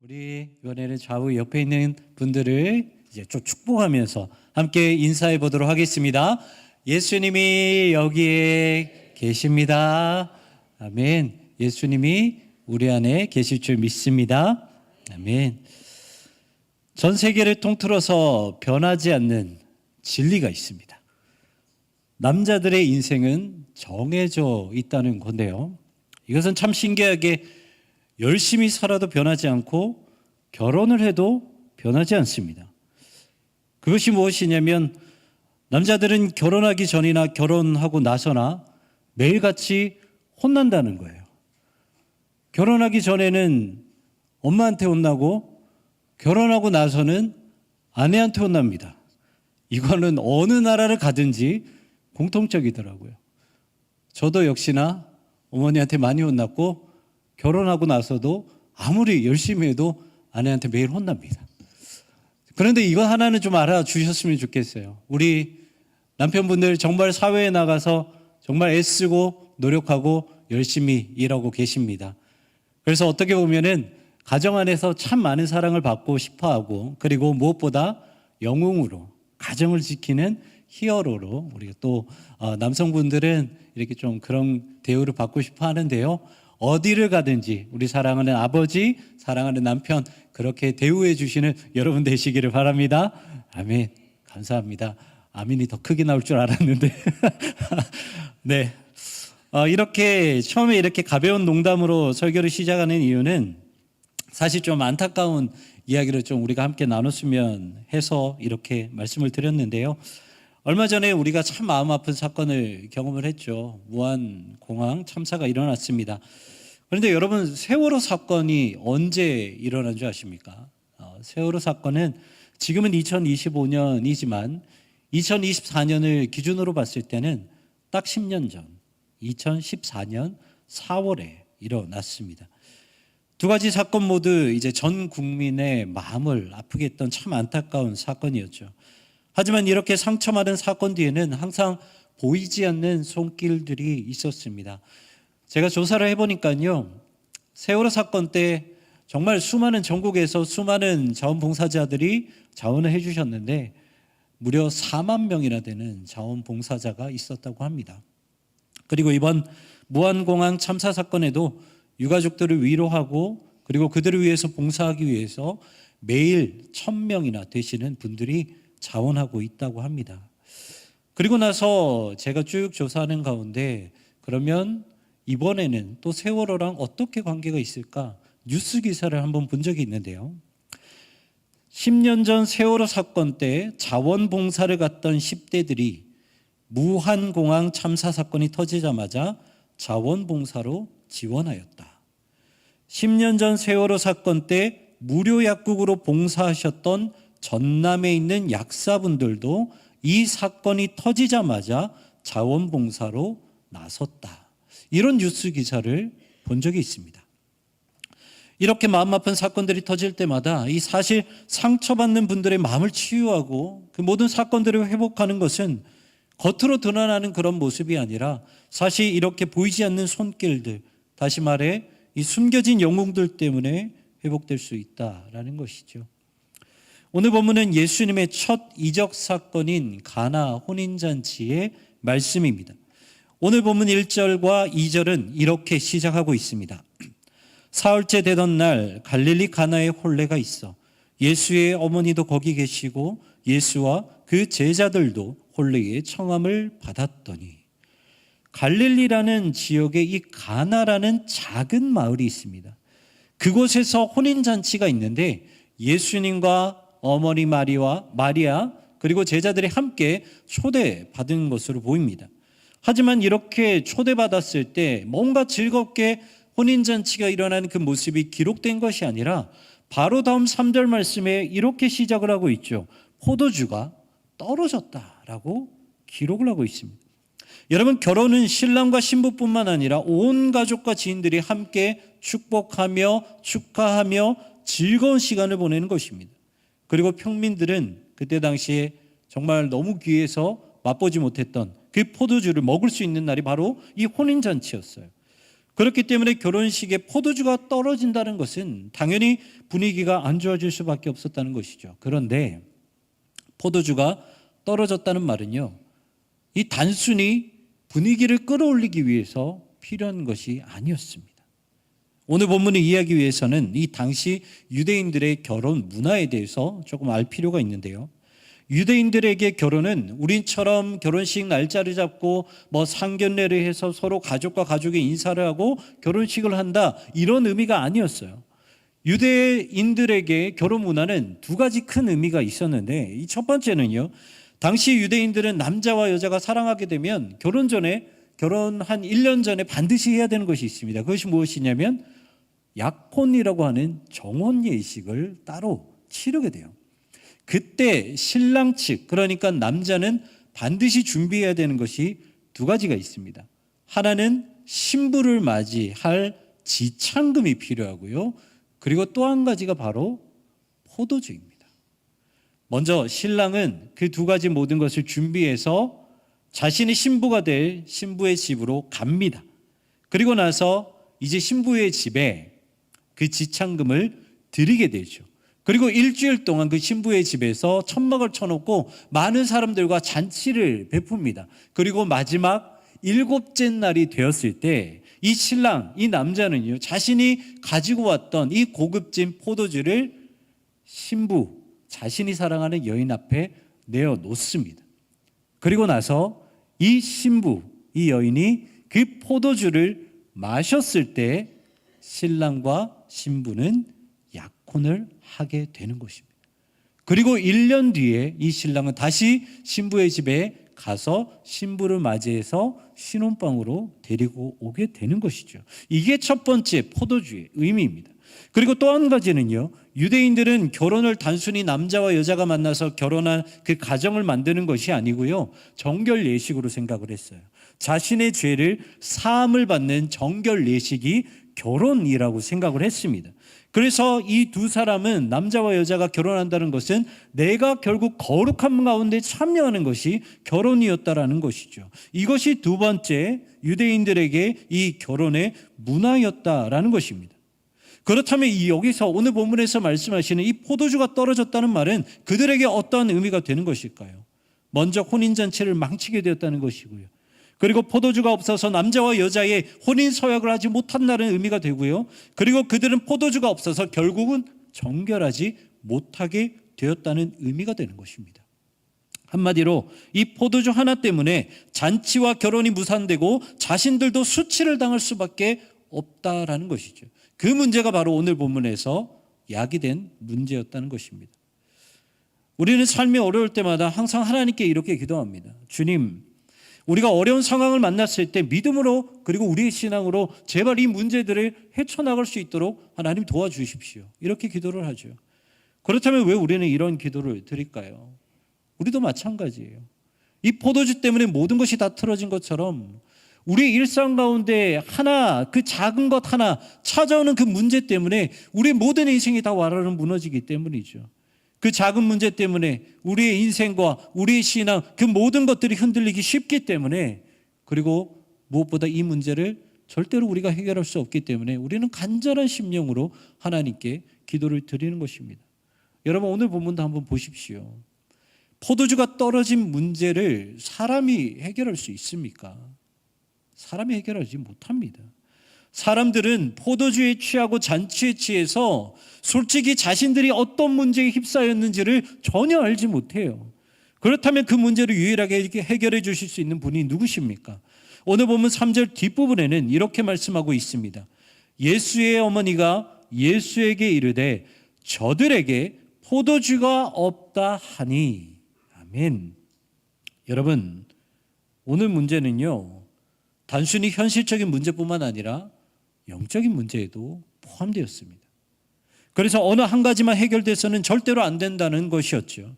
우리 이번에는 좌우 옆에 있는 분들을 이제 좀 축복하면서 함께 인사해 보도록 하겠습니다. 예수님이 여기에 계십니다. 아멘. 예수님이 우리 안에 계실 줄 믿습니다. 아멘. 전 세계를 통틀어서 변하지 않는 진리가 있습니다. 남자들의 인생은 정해져 있다는 건데요. 이것은 참 신기하게 열심히 살아도 변하지 않고 결혼을 해도 변하지 않습니다. 그것이 무엇이냐면 남자들은 결혼하기 전이나 결혼하고 나서나 매일같이 혼난다는 거예요. 결혼하기 전에는 엄마한테 혼나고 결혼하고 나서는 아내한테 혼납니다. 이거는 어느 나라를 가든지 공통적이더라고요. 저도 역시나 어머니한테 많이 혼났고 결혼하고 나서도 아무리 열심히 해도 아내한테 매일 혼납니다. 그런데 이거 하나는 좀 알아주셨으면 좋겠어요. 우리 남편분들 정말 사회에 나가서 정말 애쓰고 노력하고 열심히 일하고 계십니다. 그래서 어떻게 보면은 가정 안에서 참 많은 사랑을 받고 싶어하고, 그리고 무엇보다 영웅으로 가정을 지키는 히어로로 우리가 또 남성분들은 이렇게 좀 그런 대우를 받고 싶어 하는데요. 어디를 가든지 우리 사랑하는 아버지, 사랑하는 남편 그렇게 대우해 주시는 여러분 되시기를 바랍니다. 아멘. 감사합니다. 아멘이 더 크게 나올 줄 알았는데 네. 이렇게 처음에 이렇게 가벼운 농담으로 설교를 시작하는 이유는 사실 좀 안타까운 이야기를 좀 우리가 함께 나눴으면 해서 이렇게 말씀을 드렸는데요. 얼마 전에 우리가 참 마음 아픈 사건을 경험을 했죠. 무안공항 참사가 일어났습니다. 그런데 여러분, 세월호 사건이 언제 일어난 줄 아십니까? 세월호 사건은 지금은 2025년이지만 2024년을 기준으로 봤을 때는 딱 10년 전 2014년 4월에 일어났습니다. 두 가지 사건 모두 이제 전 국민의 마음을 아프게 했던 참 안타까운 사건이었죠. 하지만 이렇게 상처 많은 사건 뒤에는 항상 보이지 않는 손길들이 있었습니다. 제가 조사를 해보니까요, 세월호 사건 때 정말 전국에서 수많은 자원봉사자들이 자원을 해주셨는데 무려 4만 명이나 되는 자원봉사자가 있었다고 합니다. 그리고 이번 무안공항 참사 사건에도 유가족들을 위로하고 그리고 그들을 위해서 봉사하기 위해서 매일 1,000명이나 되시는 분들이 자원하고 있다고 합니다. 그리고 나서 제가 쭉 조사하는 가운데 그러면 이번에는 또 세월호랑 어떻게 관계가 있을까? 뉴스 기사를 한번 본 적이 있는데요. 10년 전 세월호 사건 때 자원봉사를 갔던 10대들이 무안공항 참사 사건이 터지자마자 자원봉사로 지원하였다. 10년 전 세월호 사건 때 무료 약국으로 봉사하셨던 전남에 있는 약사분들도 이 사건이 터지자마자 자원봉사로 나섰다. 이런 뉴스 기사를 본 적이 있습니다. 이렇게 마음 아픈 사건들이 터질 때마다 이 사실 상처받는 분들의 마음을 치유하고 그 모든 사건들을 회복하는 것은 겉으로 드러나는 그런 모습이 아니라 사실 이렇게 보이지 않는 손길들, 다시 말해 이 숨겨진 영웅들 때문에 회복될 수 있다라는 것이죠. 오늘 본문은 예수님의 첫 이적 사건인 가나 혼인잔치의 말씀입니다. 오늘 본문 1절과 2절은 이렇게 시작하고 있습니다. 사흘째 되던 날 갈릴리 가나에 혼례가 있어 예수의 어머니도 거기 계시고 예수와 그 제자들도 혼례의 청함을 받았더니, 갈릴리라는 지역에 이 가나라는 작은 마을이 있습니다. 그곳에서 혼인잔치가 있는데 예수님과 어머니 마리아 그리고 제자들이 함께 초대받은 것으로 보입니다. 하지만 이렇게 초대받았을 때 뭔가 즐겁게 혼인잔치가 일어나는 그 모습이 기록된 것이 아니라 바로 다음 3절 말씀에 이렇게 시작을 하고 있죠. 포도주가 떨어졌다라고 기록을 하고 있습니다. 여러분, 결혼은 신랑과 신부뿐만 아니라 온 가족과 지인들이 함께 축복하며 축하하며 즐거운 시간을 보내는 것입니다. 그리고 평민들은 그때 당시에 정말 너무 귀해서 맛보지 못했던 그 포도주를 먹을 수 있는 날이 바로 이 혼인잔치였어요. 그렇기 때문에 결혼식에 포도주가 떨어진다는 것은 당연히 분위기가 안 좋아질 수밖에 없었다는 것이죠. 그런데 포도주가 떨어졌다는 말은요, 이 단순히 분위기를 끌어올리기 위해서 필요한 것이 아니었습니다. 오늘 본문을 이해하기 위해서는 이 당시 유대인들의 결혼 문화에 대해서 조금 알 필요가 있는데요. 유대인들에게 결혼은 우리처럼 결혼식 날짜를 잡고 상견례를 해서 서로 가족과 가족의 인사를 하고 결혼식을 한다, 이런 의미가 아니었어요. 유대인들에게 결혼 문화는 두 가지 큰 의미가 있었는데, 이 첫 번째는요, 당시 유대인들은 남자와 여자가 사랑하게 되면 결혼 한 1년 전에 반드시 해야 되는 것이 있습니다. 그것이 무엇이냐면 약혼이라고 하는 정혼 예식을 따로 치르게 돼요. 그때 신랑 측, 그러니까 남자는 반드시 준비해야 되는 것이 두 가지가 있습니다. 하나는 신부를 맞이할 지창금이 필요하고요. 그리고 또 한 가지가 바로 포도주입니다. 먼저 신랑은 그 두 가지 모든 것을 준비해서 자신이 신부가 될 신부의 집으로 갑니다. 그리고 나서 이제 신부의 집에 그 지창금을 드리게 되죠. 그리고 일주일 동안 그 신부의 집에서 천막을 쳐놓고 많은 사람들과 잔치를 베풉니다. 그리고 마지막 7째 날이 되었을 때 이 신랑, 이 남자는요, 자신이 가지고 왔던 이 고급진 포도주를 신부, 자신이 사랑하는 여인 앞에 내어놓습니다. 그리고 나서 이 신부, 이 여인이 그 포도주를 마셨을 때 신랑과 신부는 약혼을 하게 되는 것입니다. 그리고 1년 뒤에 이 신랑은 다시 신부의 집에 가서 신부를 맞이해서 신혼방으로 데리고 오게 되는 것이죠. 이게 첫 번째 포도주의 의미입니다. 그리고 또 한 가지는요, 유대인들은 결혼을 단순히 남자와 여자가 만나서 결혼한 그 가정을 만드는 것이 아니고요, 정결 예식으로 생각을 했어요. 자신의 죄를 사함을 받는 정결 예식이 결혼이라고 생각을 했습니다. 그래서 이 두 사람은, 남자와 여자가 결혼한다는 것은 내가 결국 거룩함 가운데 참여하는 것이 결혼이었다라는 것이죠. 이것이 두 번째 유대인들에게 이 결혼의 문화였다라는 것입니다. 그렇다면 여기서 오늘 본문에서 말씀하시는 이 포도주가 떨어졌다는 말은 그들에게 어떠한 의미가 되는 것일까요? 먼저 혼인잔치를 망치게 되었다는 것이고요. 그리고 포도주가 없어서 남자와 여자의 혼인 서약을 하지 못한다는 의미가 되고요. 그리고 그들은 포도주가 없어서 결국은 정결하지 못하게 되었다는 의미가 되는 것입니다. 한마디로 이 포도주 하나 때문에 잔치와 결혼이 무산되고 자신들도 수치를 당할 수밖에 없다라는 것이죠. 그 문제가 바로 오늘 본문에서 야기된 문제였다는 것입니다. 우리는 삶이 어려울 때마다 항상 하나님께 이렇게 기도합니다. 주님, 우리가 어려운 상황을 만났을 때 믿음으로, 그리고 우리의 신앙으로 제발 이 문제들을 헤쳐나갈 수 있도록 하나님 도와주십시오. 이렇게 기도를 하죠. 그렇다면 왜 우리는 이런 기도를 드릴까요? 우리도 마찬가지예요. 이 포도주 때문에 모든 것이 다 틀어진 것처럼 우리의 일상 가운데 그 작은 것 하나 찾아오는 그 문제 때문에 우리의 모든 인생이 다 와르르 무너지기 때문이죠. 그 작은 문제 때문에 우리의 인생과 우리의 신앙, 그 모든 것들이 흔들리기 쉽기 때문에, 그리고 무엇보다 이 문제를 절대로 우리가 해결할 수 없기 때문에 우리는 간절한 심령으로 하나님께 기도를 드리는 것입니다. 여러분, 오늘 본문도 한번 보십시오. 포도주가 떨어진 문제를 사람이 해결할 수 있습니까? 사람이 해결하지 못합니다. 사람들은 포도주에 취하고 잔치에 취해서 솔직히 자신들이 어떤 문제에 휩싸였는지를 전혀 알지 못해요. 그렇다면 그 문제를 유일하게 해결해 주실 수 있는 분이 누구십니까? 오늘 보면 3절 뒷부분에는 이렇게 말씀하고 있습니다. 예수의 어머니가 예수에게 이르되 저들에게 포도주가 없다 하니. 아멘. 여러분, 오늘 문제는요, 단순히 현실적인 문제뿐만 아니라 영적인 문제에도 포함되었습니다. 그래서 어느 한 가지만 해결돼서는 절대로 안 된다는 것이었죠.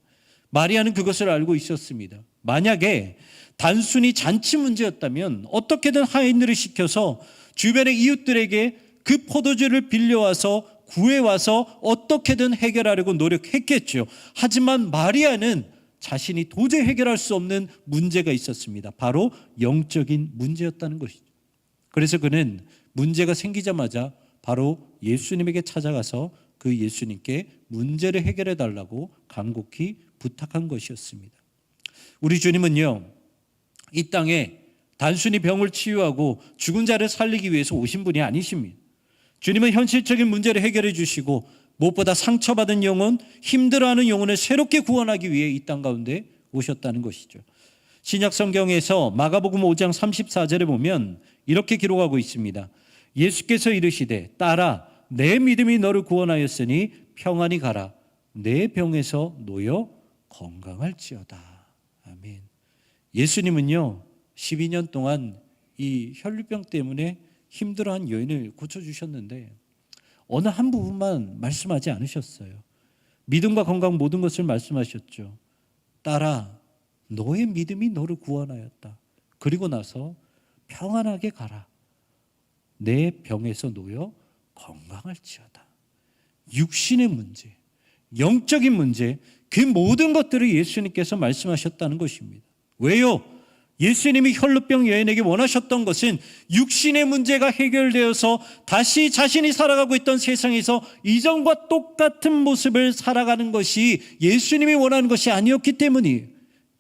마리아는 그것을 알고 있었습니다. 만약에 단순히 잔치 문제였다면 어떻게든 하인들을 시켜서 주변의 이웃들에게 그 포도주를 빌려와서 구해와서 어떻게든 해결하려고 노력했겠죠. 하지만 마리아는 자신이 도저히 해결할 수 없는 문제가 있었습니다. 바로 영적인 문제였다는 것이죠. 그래서 그는 문제가 생기자마자 바로 예수님에게 찾아가서 그 예수님께 문제를 해결해 달라고 간곡히 부탁한 것이었습니다. 우리 주님은요, 이 땅에 단순히 병을 치유하고 죽은 자를 살리기 위해서 오신 분이 아니십니다. 주님은 현실적인 문제를 해결해 주시고 무엇보다 상처받은 영혼, 힘들어하는 영혼을 새롭게 구원하기 위해 이 땅 가운데 오셨다는 것이죠. 신약 성경에서 마가복음 5장 34절에 보면 이렇게 기록하고 있습니다. 예수께서 이르시되 딸아 내 믿음이 너를 구원하였으니 평안히 가라. 내 병에서 놓여 건강할지어다. 아멘. 예수님은요 12년 동안 이 혈류병 때문에 힘들어한 여인을 고쳐주셨는데 어느 한 부분만 말씀하지 않으셨어요. 믿음과 건강 모든 것을 말씀하셨죠. 딸아 너의 믿음이 너를 구원하였다. 그리고 나서 평안하게 가라. 내 병에서 놓여 건강할지어다. 육신의 문제, 영적인 문제, 그 모든 것들을 예수님께서 말씀하셨다는 것입니다. 왜요? 예수님이 혈루병 여인에게 원하셨던 것은 육신의 문제가 해결되어서 다시 자신이 살아가고 있던 세상에서 이전과 똑같은 모습을 살아가는 것이 예수님이 원하는 것이 아니었기 때문이에요.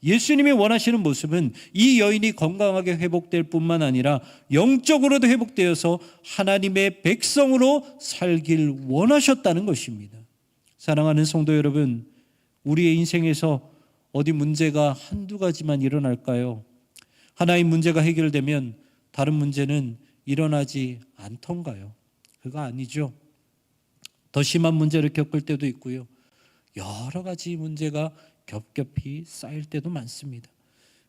예수님이 원하시는 모습은 이 여인이 건강하게 회복될 뿐만 아니라 영적으로도 회복되어서 하나님의 백성으로 살길 원하셨다는 것입니다. 사랑하는 성도 여러분, 우리의 인생에서 어디 문제가 한두 가지만 일어날까요? 하나의 문제가 해결되면 다른 문제는 일어나지 않던가요? 그거 아니죠. 더 심한 문제를 겪을 때도 있고요. 여러 가지 문제가 겹겹이 쌓일 때도 많습니다.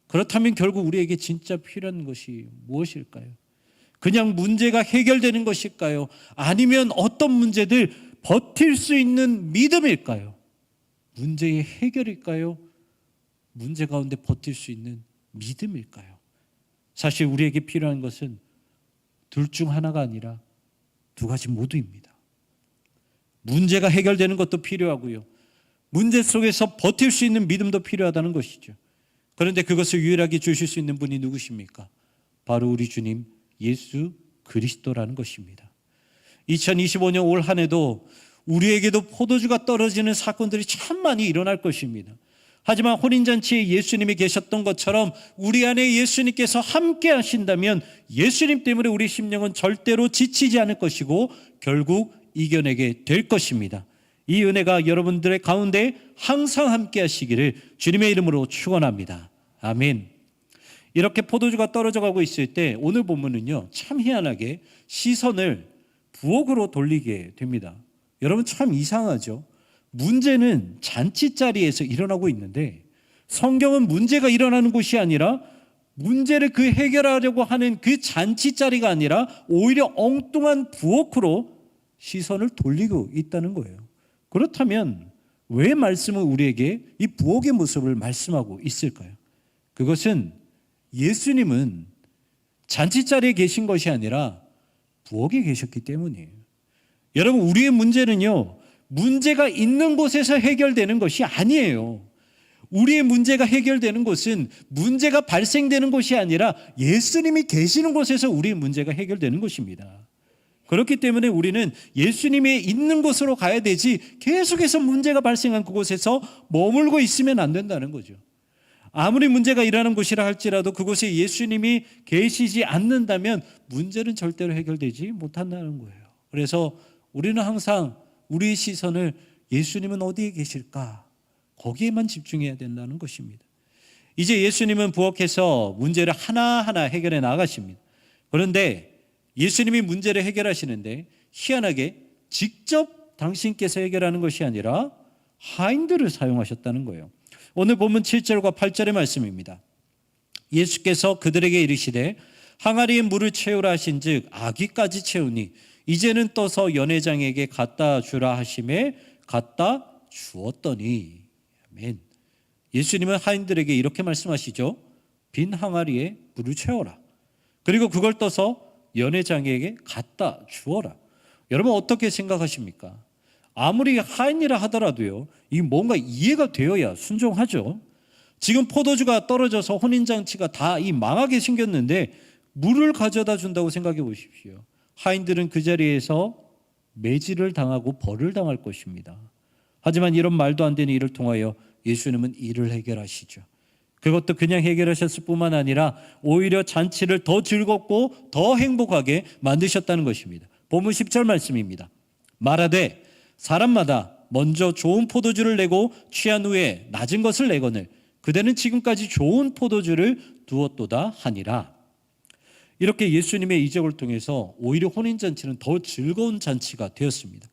그렇다면 결국 우리에게 진짜 필요한 것이 무엇일까요? 그냥 문제가 해결되는 것일까요? 아니면 어떤 문제들 버틸 수 있는 믿음일까요? 문제의 해결일까요? 문제 가운데 버틸 수 있는 믿음일까요? 사실 우리에게 필요한 것은 둘 중 하나가 아니라 두 가지 모두입니다. 문제가 해결되는 것도 필요하고요. 문제 속에서 버틸 수 있는 믿음도 필요하다는 것이죠. 그런데 그것을 유일하게 주실 수 있는 분이 누구십니까? 바로 우리 주님 예수 그리스도라는 것입니다. 2025년 올 한 해도 우리에게도 포도주가 떨어지는 사건들이 참 많이 일어날 것입니다. 하지만 혼인잔치에 예수님이 계셨던 것처럼 우리 안에 예수님께서 함께 하신다면 예수님 때문에 우리 심령은 절대로 지치지 않을 것이고 결국 이겨내게 될 것입니다. 이 은혜가 여러분들의 가운데 항상 함께 하시기를 주님의 이름으로 축원합니다. 아멘. 이렇게 포도주가 떨어져 가고 있을 때 오늘 본문은요 참 희한하게 시선을 부엌으로 돌리게 됩니다. 여러분 참 이상하죠. 문제는 잔치 자리에서 일어나고 있는데 성경은 문제가 일어나는 곳이 아니라 문제를 그 해결하려고 하는 그 잔치 자리가 아니라 오히려 엉뚱한 부엌으로 시선을 돌리고 있다는 거예요. 그렇다면 왜 말씀은 우리에게 이 부엌의 모습을 말씀하고 있을까요? 그것은 예수님은 잔치 자리에 계신 것이 아니라 부엌에 계셨기 때문이에요. 여러분 우리의 문제는요 문제가 있는 곳에서 해결되는 것이 아니에요. 우리의 문제가 해결되는 곳은 문제가 발생되는 곳이 아니라 예수님이 계시는 곳에서 우리의 문제가 해결되는 것입니다. 그렇기 때문에 우리는 예수님이 있는 곳으로 가야 되지 계속해서 문제가 발생한 그곳에서 머물고 있으면 안 된다는 거죠. 아무리 문제가 일어나는 곳이라 할지라도 그곳에 예수님이 계시지 않는다면 문제는 절대로 해결되지 못한다는 거예요. 그래서 우리는 항상 우리의 시선을 예수님은 어디에 계실까? 거기에만 집중해야 된다는 것입니다. 이제 예수님은 부엌에서 문제를 하나하나 해결해 나가십니다. 그런데 예수님이 문제를 해결하시는데 희한하게 직접 당신께서 해결하는 것이 아니라 하인들을 사용하셨다는 거예요. 오늘 본문 7절과 8절의 말씀입니다. 예수께서 그들에게 이르시되 항아리에 물을 채우라 하신즉 아기까지 채우니 이제는 떠서 연회장에게 갖다 주라 하심에 갖다 주었더니. 아멘. 예수님은 하인들에게 이렇게 말씀하시죠. 빈 항아리에 물을 채워라. 그리고 그걸 떠서 연회장에게 갖다 주어라. 여러분 어떻게 생각하십니까? 아무리 하인이라 하더라도요 이 뭔가 이해가 되어야 순종하죠. 지금 포도주가 떨어져서 혼인잔치가 다 이 망하게 생겼는데 물을 가져다 준다고 생각해 보십시오. 하인들은 그 자리에서 매질을 당하고 벌을 당할 것입니다. 하지만 이런 말도 안 되는 일을 통하여 예수님은 일을 해결하시죠. 그것도 그냥 해결하셨을 뿐만 아니라 오히려 잔치를 더 즐겁고 더 행복하게 만드셨다는 것입니다. 본문 10절 말씀입니다. 말하되 사람마다 먼저 좋은 포도주를 내고 취한 후에 낮은 것을 내거늘 그대는 지금까지 좋은 포도주를 두었도다 하니라. 이렇게 예수님의 이적을 통해서 오히려 혼인잔치는 더 즐거운 잔치가 되었습니다.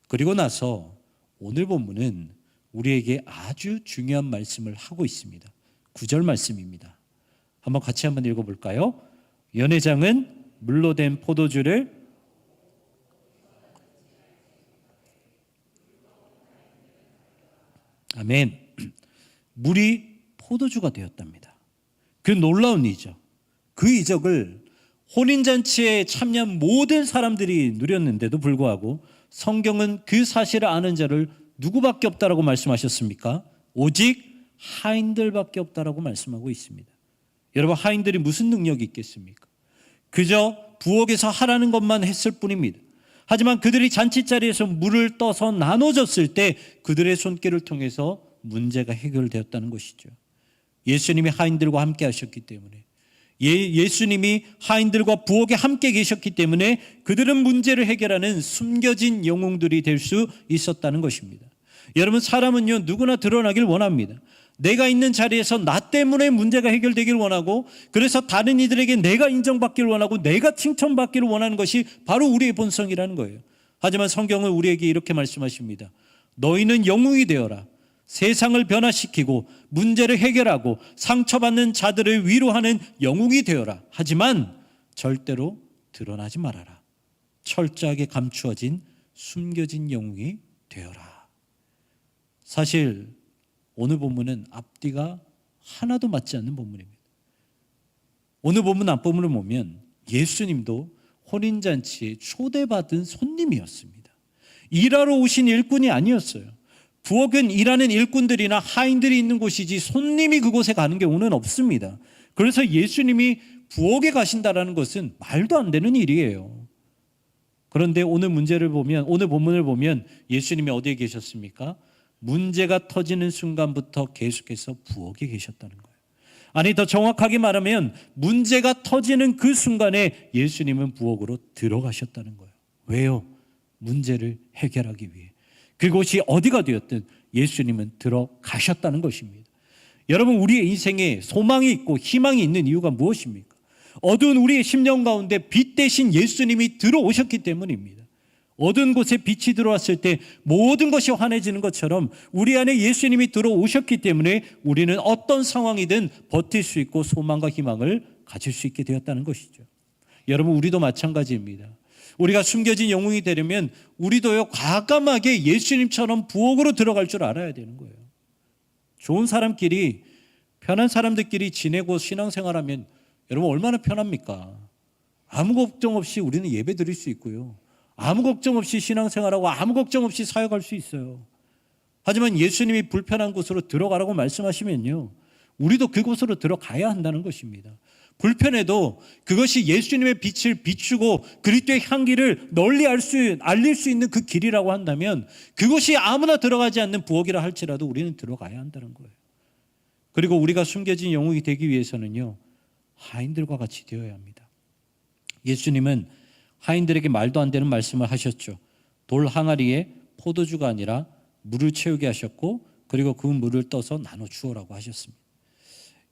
그리고 나서 오늘 본문은 우리에게 아주 중요한 말씀을 하고 있습니다. 9절 말씀입니다. 한번 같이 한번 읽어볼까요? 연회장은 물로 된 포도주를 아멘. 물이 포도주가 되었답니다. 그 놀라운 이적, 그 이적을 혼인잔치에 참여한 모든 사람들이 누렸는데도 불구하고 성경은 그 사실을 아는 자를 누구밖에 없다라고 말씀하셨습니까? 오직 하인들밖에 없다라고 말씀하고 있습니다. 여러분, 하인들이 무슨 능력이 있겠습니까? 그저 부엌에서 하라는 것만 했을 뿐입니다. 하지만 그들이 잔치자리에서 물을 떠서 나눠줬을 때 그들의 손길을 통해서 문제가 해결되었다는 것이죠. 예수님이 하인들과 함께 하셨기 때문에, 예수님이 하인들과 부엌에 함께 계셨기 때문에 그들은 문제를 해결하는 숨겨진 영웅들이 될 수 있었다는 것입니다. 여러분, 사람은요 누구나 드러나길 원합니다. 내가 있는 자리에서 나 때문에 문제가 해결되길 원하고, 그래서 다른 이들에게 내가 인정받기를 원하고 내가 칭찬받기를 원하는 것이 바로 우리의 본성이라는 거예요. 하지만 성경은 우리에게 이렇게 말씀하십니다. 너희는 영웅이 되어라. 세상을 변화시키고 문제를 해결하고 상처받는 자들을 위로하는 영웅이 되어라. 하지만 절대로 드러나지 말아라. 철저하게 감추어진 숨겨진 영웅이 되어라. 사실 오늘 본문은 앞뒤가 하나도 맞지 않는 본문입니다. 오늘 본문 앞부분을 보면 예수님도 혼인잔치에 초대받은 손님이었습니다. 일하러 오신 일꾼이 아니었어요. 부엌은 일하는 일꾼들이나 하인들이 있는 곳이지 손님이 그곳에 가는 경우는 없습니다. 그래서 예수님이 부엌에 가신다는 것은 말도 안 되는 일이에요. 그런데 오늘 본문을 보면 예수님이 어디에 계셨습니까? 문제가 터지는 순간부터 계속해서 부엌에 계셨다는 거예요. 아니, 더 정확하게 말하면 문제가 터지는 그 순간에 예수님은 부엌으로 들어가셨다는 거예요. 왜요? 문제를 해결하기 위해. 그곳이 어디가 되었든 예수님은 들어가셨다는 것입니다. 여러분, 우리의 인생에 소망이 있고 희망이 있는 이유가 무엇입니까? 어두운 우리의 심령 가운데 빛 대신 예수님이 들어오셨기 때문입니다. 어두운 곳에 빛이 들어왔을 때 모든 것이 환해지는 것처럼 우리 안에 예수님이 들어오셨기 때문에 우리는 어떤 상황이든 버틸 수 있고 소망과 희망을 가질 수 있게 되었다는 것이죠. 여러분, 우리도 마찬가지입니다. 우리가 숨겨진 영웅이 되려면 우리도요 과감하게 예수님처럼 부엌으로 들어갈 줄 알아야 되는 거예요. 좋은 사람끼리, 편한 사람들끼리 지내고 신앙생활하면 여러분 얼마나 편합니까? 아무 걱정 없이 우리는 예배 드릴 수 있고요, 아무 걱정 없이 신앙생활하고 아무 걱정 없이 사역할 수 있어요. 하지만 예수님이 불편한 곳으로 들어가라고 말씀하시면요, 우리도 그곳으로 들어가야 한다는 것입니다. 불편해도 그것이 예수님의 빛을 비추고 그리스도의 향기를 널리 알릴 수 있는 그 길이라고 한다면 그것이 아무나 들어가지 않는 부엌이라 할지라도 우리는 들어가야 한다는 거예요. 그리고 우리가 숨겨진 영웅이 되기 위해서는요, 하인들과 같이 되어야 합니다. 예수님은 하인들에게 말도 안 되는 말씀을 하셨죠. 돌 항아리에 포도주가 아니라 물을 채우게 하셨고, 그리고 그 물을 떠서 나눠 주어라고 하셨습니다.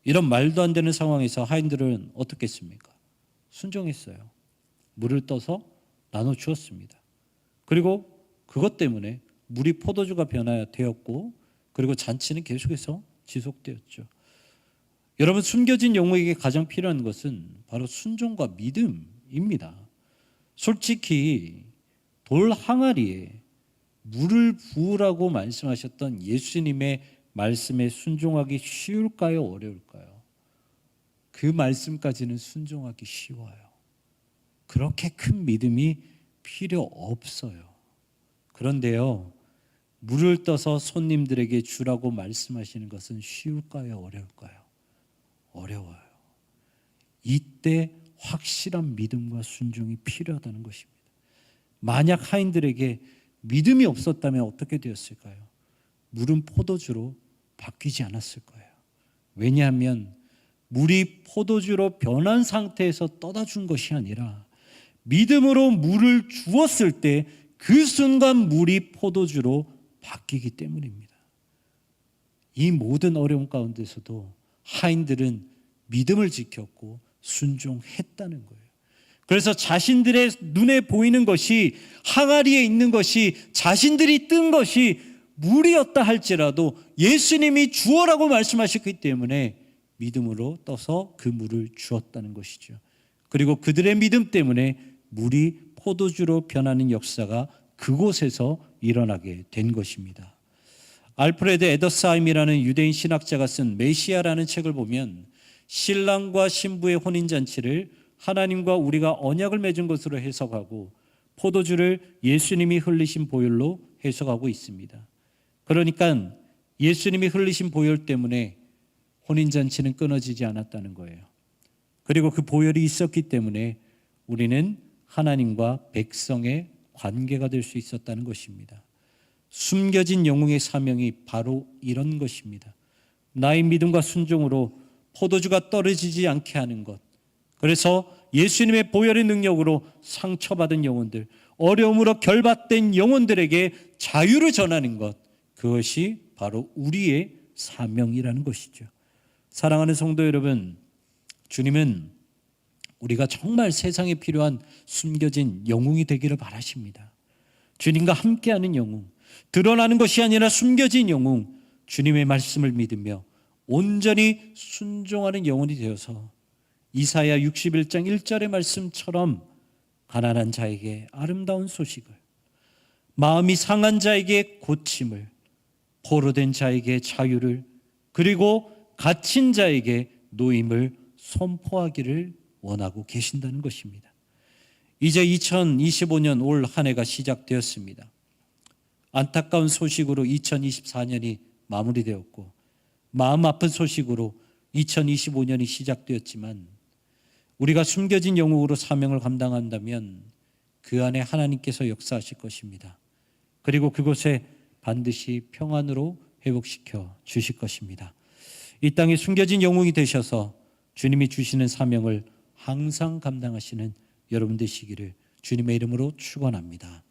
이런 말도 안 되는 상황에서 하인들은 어떻게 했습니까? 순종했어요. 물을 떠서 나눠 주었습니다. 그리고 그것 때문에 물이 포도주가 변화되었고, 그리고 잔치는 계속해서 지속되었죠. 여러분, 숨겨진 영웅에게 가장 필요한 것은 바로 순종과 믿음입니다. 솔직히 돌 항아리에 물을 부으라고 말씀하셨던 예수님의 말씀에 순종하기 쉬울까요? 어려울까요? 그 말씀까지는 순종하기 쉬워요. 그렇게 큰 믿음이 필요 없어요. 그런데요, 물을 떠서 손님들에게 주라고 말씀하시는 것은 쉬울까요? 어려울까요? 어려워요. 이때 확실한 믿음과 순종이 필요하다는 것입니다. 만약 하인들에게 믿음이 없었다면 어떻게 되었을까요? 물은 포도주로 바뀌지 않았을 거예요. 왜냐하면 물이 포도주로 변한 상태에서 떠다 준 것이 아니라 믿음으로 물을 주었을 때 그 순간 물이 포도주로 바뀌기 때문입니다. 이 모든 어려움 가운데서도 하인들은 믿음을 지켰고 순종했다는 거예요. 그래서 자신들의 눈에 보이는 것이, 항아리에 있는 것이, 자신들이 뜬 것이 물이었다 할지라도 예수님이 주어라고 말씀하셨기 때문에 믿음으로 떠서 그 물을 주었다는 것이죠. 그리고 그들의 믿음 때문에 물이 포도주로 변하는 역사가 그곳에서 일어나게 된 것입니다. 알프레드 에더스하임이라는 유대인 신학자가 쓴 메시아라는 책을 보면 신랑과 신부의 혼인잔치를 하나님과 우리가 언약을 맺은 것으로 해석하고 포도주를 예수님이 흘리신 보혈로 해석하고 있습니다. 그러니까 예수님이 흘리신 보혈 때문에 혼인잔치는 끊어지지 않았다는 거예요. 그리고 그 보혈이 있었기 때문에 우리는 하나님과 백성의 관계가 될 수 있었다는 것입니다. 숨겨진 영웅의 사명이 바로 이런 것입니다. 나의 믿음과 순종으로 포도주가 떨어지지 않게 하는 것. 그래서 예수님의 보혈의 능력으로 상처받은 영혼들, 어려움으로 결박된 영혼들에게 자유를 전하는 것. 그것이 바로 우리의 사명이라는 것이죠. 사랑하는 성도 여러분, 주님은 우리가 정말 세상에 필요한 숨겨진 영웅이 되기를 바라십니다. 주님과 함께하는 영웅, 드러나는 것이 아니라 숨겨진 영웅, 주님의 말씀을 믿으며 온전히 순종하는 영혼이 되어서 이사야 61장 1절의 말씀처럼 가난한 자에게 아름다운 소식을, 마음이 상한 자에게 고침을, 포로된 자에게 자유를, 그리고 갇힌 자에게 노임을 선포하기를 원하고 계신다는 것입니다. 이제 2025년 올 한 해가 시작되었습니다. 안타까운 소식으로 2024년이 마무리되었고 마음 아픈 소식으로 2025년이 시작되었지만 우리가 숨겨진 영웅으로 사명을 감당한다면 그 안에 하나님께서 역사하실 것입니다. 그리고 그곳에 반드시 평안으로 회복시켜 주실 것입니다. 이 땅에 숨겨진 영웅이 되셔서 주님이 주시는 사명을 항상 감당하시는 여러분 되시기를 주님의 이름으로 축원합니다.